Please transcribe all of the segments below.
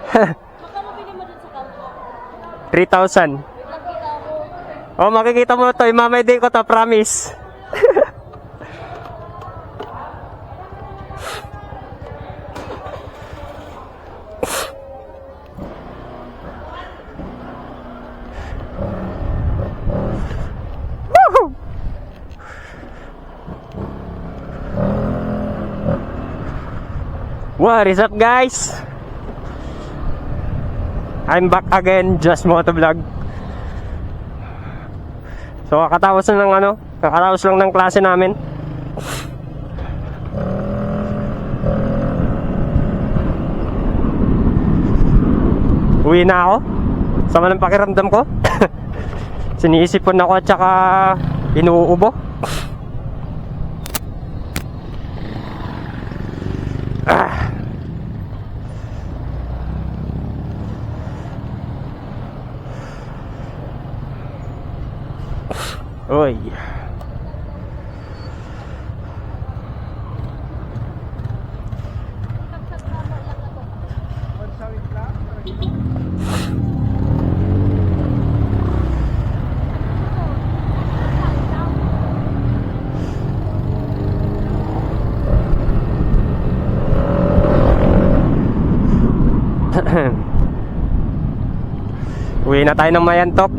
Magkano bili mo dun sa kanto? 3,000. Nakita ko. Oh, makikita mo to. Imamay din ko to, promise. Woohoo! What is up, guys? I'm back again, Just Motovlog. So kakatapos lang ng klase namin. Uwi na ako. Sama ng pakiramdam ko. Siniisipon ako at saka inuubo. Oy. Uwi na tayo ng Mayantok.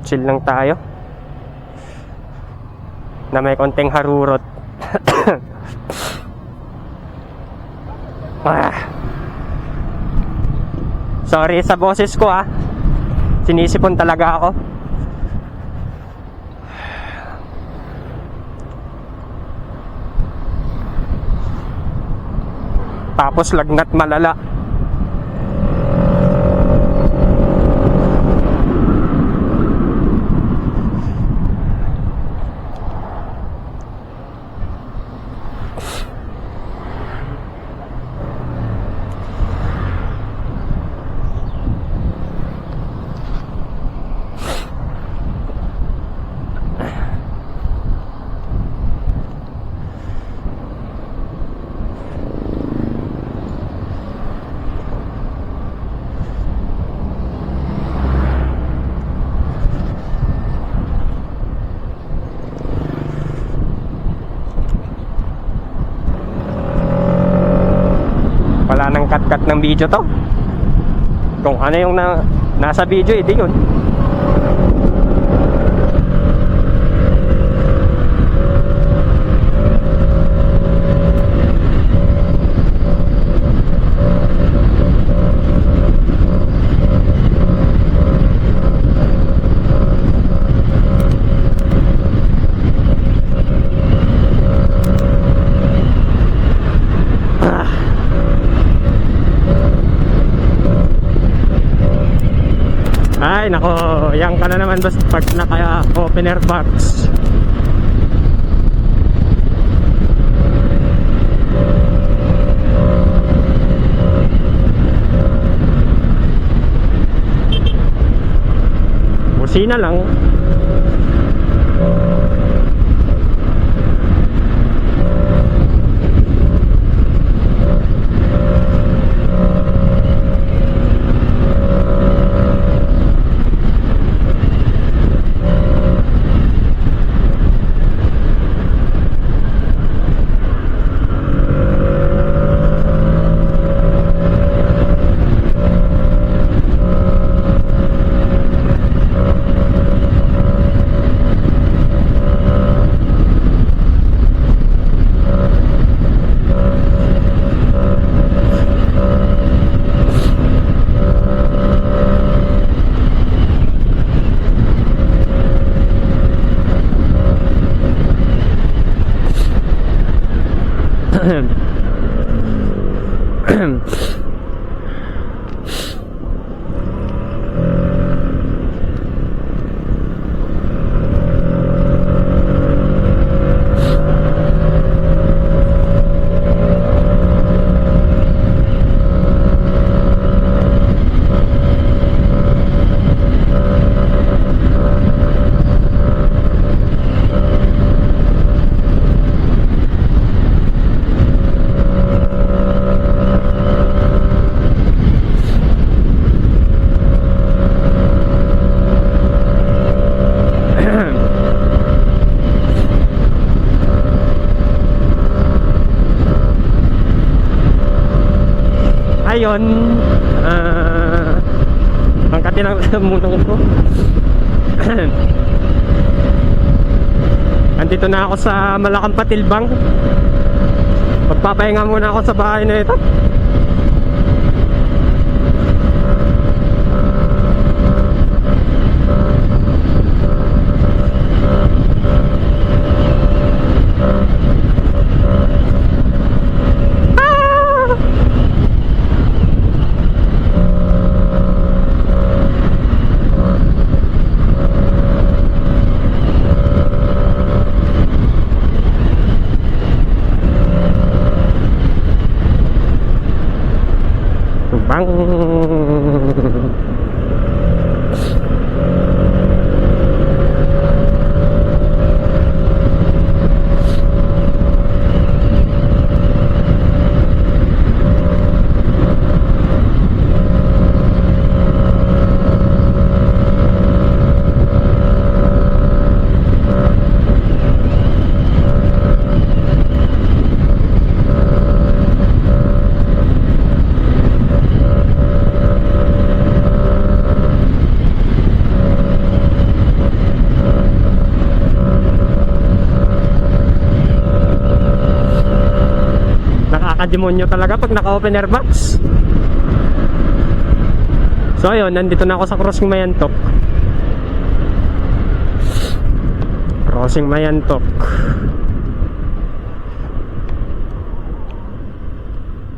Chill lang tayo na may konting harurot. Sorry sa boses ko, sinisipon talaga ako. Tapos lagnat malala. Wala nang cut-cut ng video to. Kung ano yung nasa video, di yun. Ay nako, yan ka na naman basta pag naka opener box. Busina lang. Ayun, ang katinang muna ko. Andito na ako sa Malakang Patilbang. Magpapahinga muna ako sa bahay na ito. Bang. Nakakademonyo talaga pag naka-open air box. So ayun, nandito na ako sa Crossing Mayantok. Crossing Mayantok.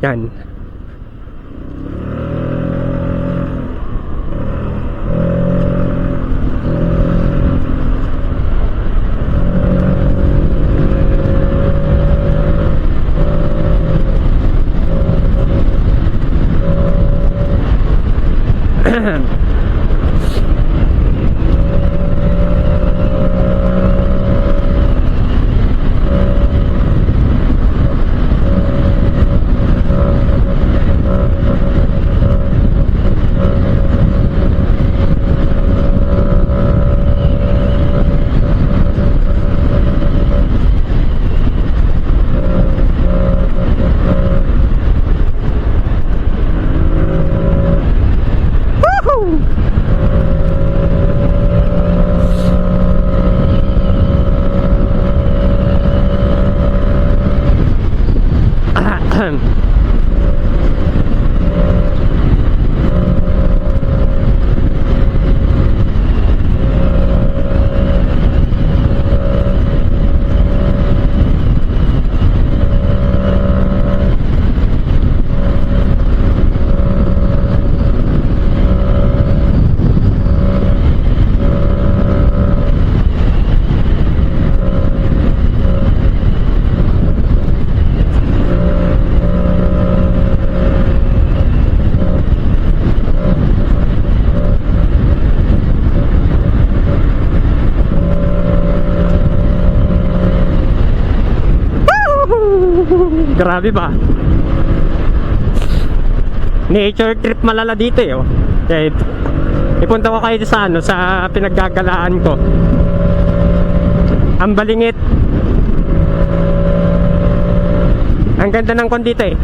Yan. Grabe ba? Nature trip malala dito eh, oh. Kaya ipunta ko kayo sa sa pinaggagalaan ko. Ang Balingit. Ang ganda ng kon dito eh.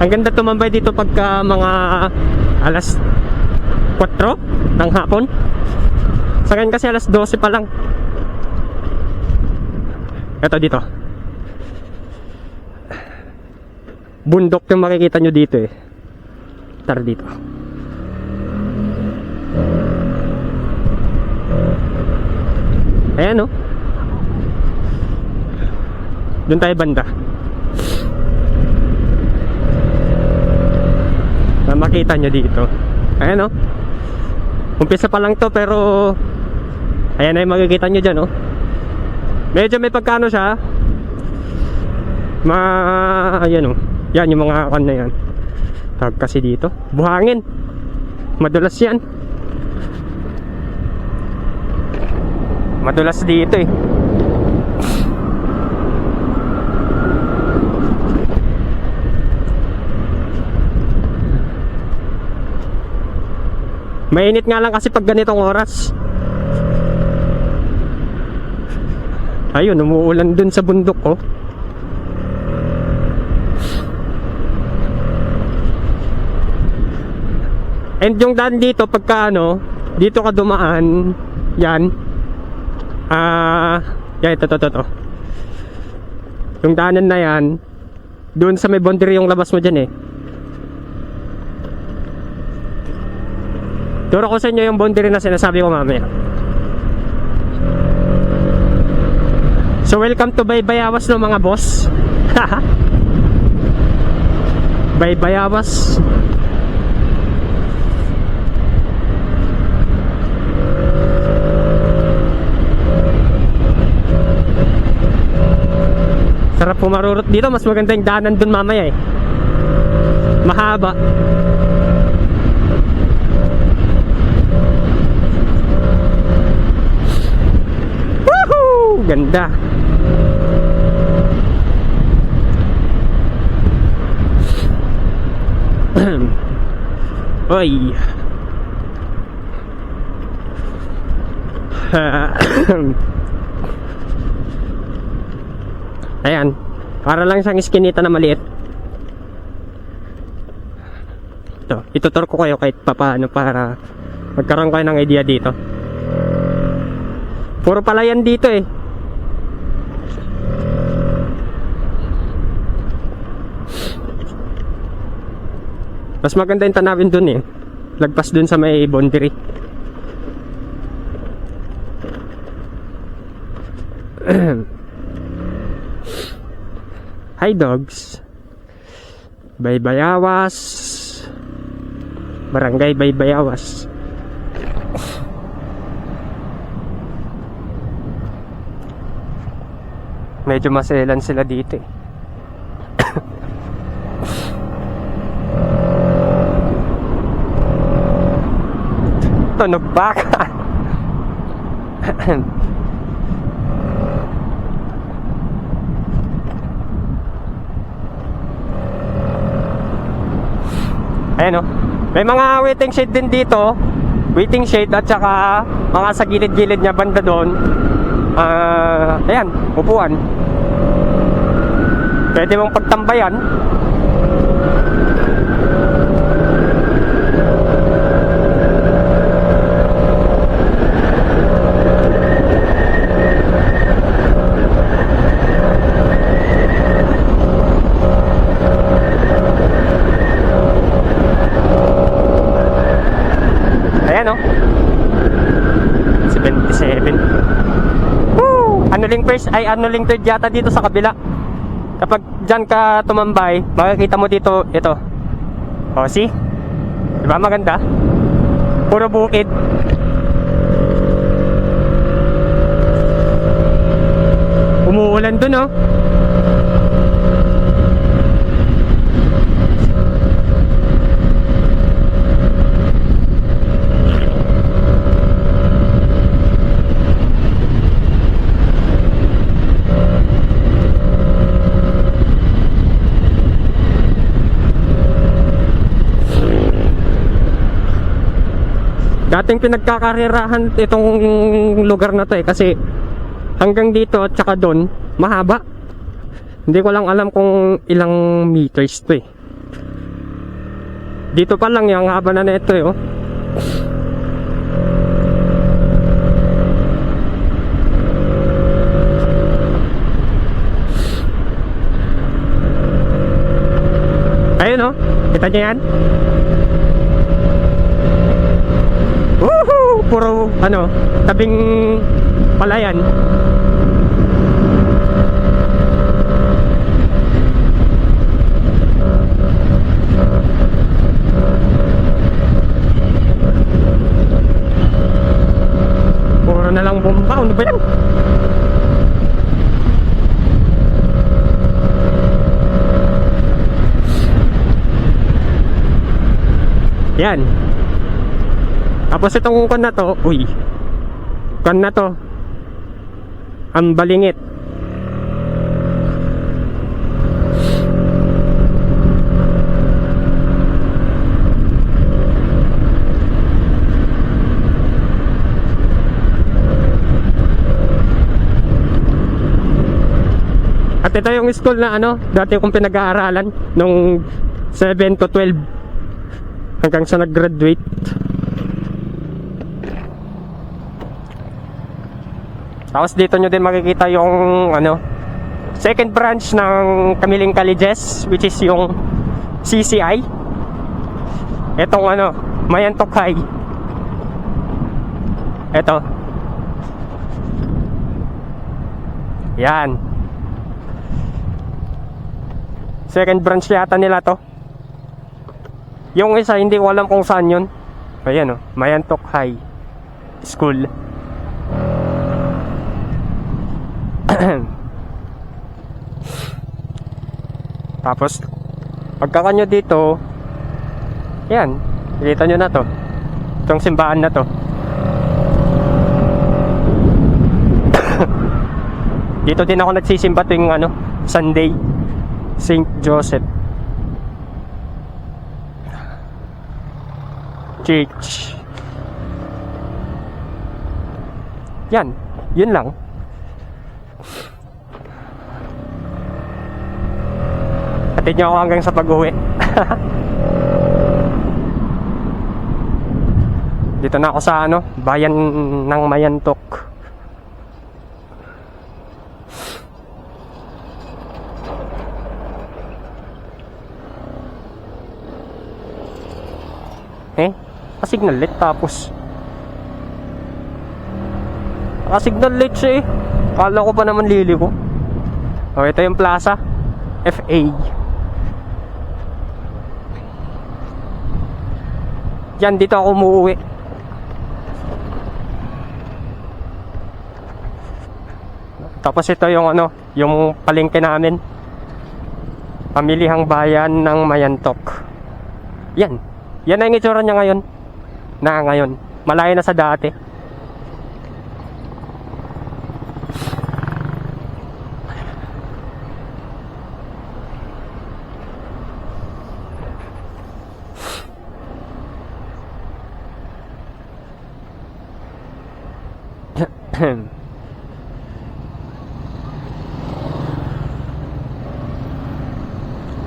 Ang ganda tumambay dito pagka mga alas 4 ng hapon. Sa ngayon kasi alas 12 pa lang. Ito dito. Bundok yung makikita nyo dito eh. Tara dito. Ayan oh. Doon tayo banda. makita nyo dito. Ayan, oh. Umpisa pa lang to, pero ayan na yung makikita nyo dyan, oh. Medyo may pagkano siya. Ayan, oh. Yan yung mga kan na yan. Tawag kasi dito, buhangin. Madulas yan. Madulas dito, eh. Mainit nga lang kasi pag ganitong oras. Ayun, umuulan dun sa bundok, oh. And yung daan dito, pagka ano, dito ka dumaan, yan. Yan, ito. Yung daanan na yan, doon sa may boundary yung labas mo dyan, eh. Turo ko sa inyo yung boundary na sinasabi ko mamaya. So welcome to Baybayawas, no mga boss. Baybayawas. Sarap pumarurot dito. Mas maganda yung daanan dun mamaya, eh. Mahaba. Woohoo! Ganda. Oy. Ayan, para lang siyang iskinita na maliit. Ito, ituturo ko kayo kahit papaano para magkaroon kayo ng idea dito. Puro palayan dito, eh. Mas maganda yung tanawin dun, eh. Lagpas dun sa may boundary. Hi dogs. Baybayawas. Barangay Baybayawas. Medyo maselan sila dito, eh. Tunog baka. Ayan, oh. May mga waiting shade din dito. Waiting shade at saka mga sa gilid-gilid niya banda doon. Ayan, upuan. Pwede mong pagtambayan. Ayan, oh. 77. Woo! Anuling first ay anuling third yata dito sa kabila. Kapag dyan ka tumambay, makikita mo dito ito. O, see? Diba maganda? Puro bukid. Umuulan dun, oh. Dating pinagkakarirahan itong lugar na to, eh, kasi hanggang dito at saka doon mahaba. Hindi ko lang alam kung ilang meters to, eh. Dito pa lang yung haba na nito, eh, oh. Ayun, oh. Kita niyo yan? Woohoo! Puro, ano, tabing palayan. ba yan? Yan. Tapos itong kon na to, uy. Kon na to. Ang balingit. At ito yung school na ano, dati kong pinag-aaralan nung 7 to 12 hanggang sa nag-graduate. Tapos dito nyo din makikita yung ano, second branch ng Kamiling Colleges, which is yung CCI. Etong ano, Mayantok High. Eto. Yan. Second branch yata nila to. Yung isa hindi ko alam kung saan yun. Ayan o, Mayantok High School. Tapos pagka nyo dito, yan, nakita nyo na to, itong simbahan na to. Dito din ako nagsisimba tuwing ano, Sunday, St. Joseph Church. Yan, yun lang. Hatid nyo ako hanggang sa pag-uwi. Dito na ako sa ano, bayan ng Mayantok. Signal light tapos signal light siya eh. Kala ko pa naman liliko. O, ito yung plaza FA. Yan, dito ako umuwi. Tapos ito yung ano, yung palengke namin, Pamilihang Bayan ng Mayantok. Yan, yan ang itsura niya ngayon. Ngayon, malayo na sa dati.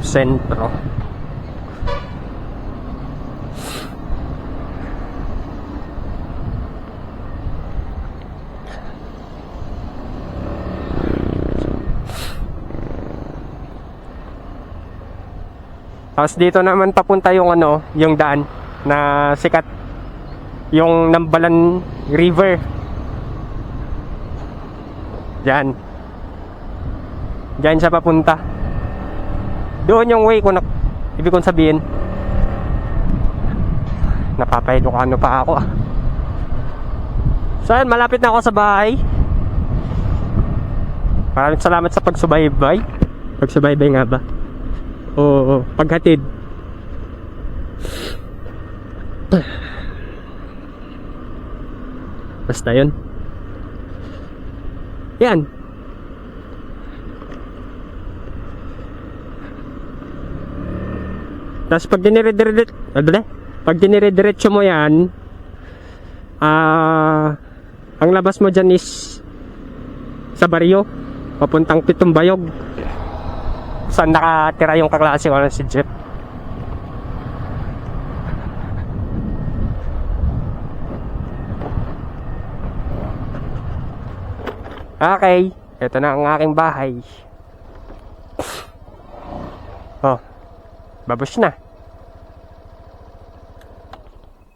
Sentro. Tapos dito naman papunta yung ano, yung daan na sikat, yung Nambalan River. Diyan. Diyan siya papunta. Doon yung way ko na ibig kong sabihin. Napapahilukano pa ako ah. So yan, malapit na ako sa bahay. Maraming salamat sa pagsubaybay. Pagsubaybay nga ba? Oo, paghatid. Basta yun. Yan. Tapos pag dinire-diretso mo yan, ang labas mo dyan is sa baryo, papuntang Pitong Bayog, saan nakatira yung kaklase ko na si Jeff. Okay, ito na ang aking bahay. Oh, babos na.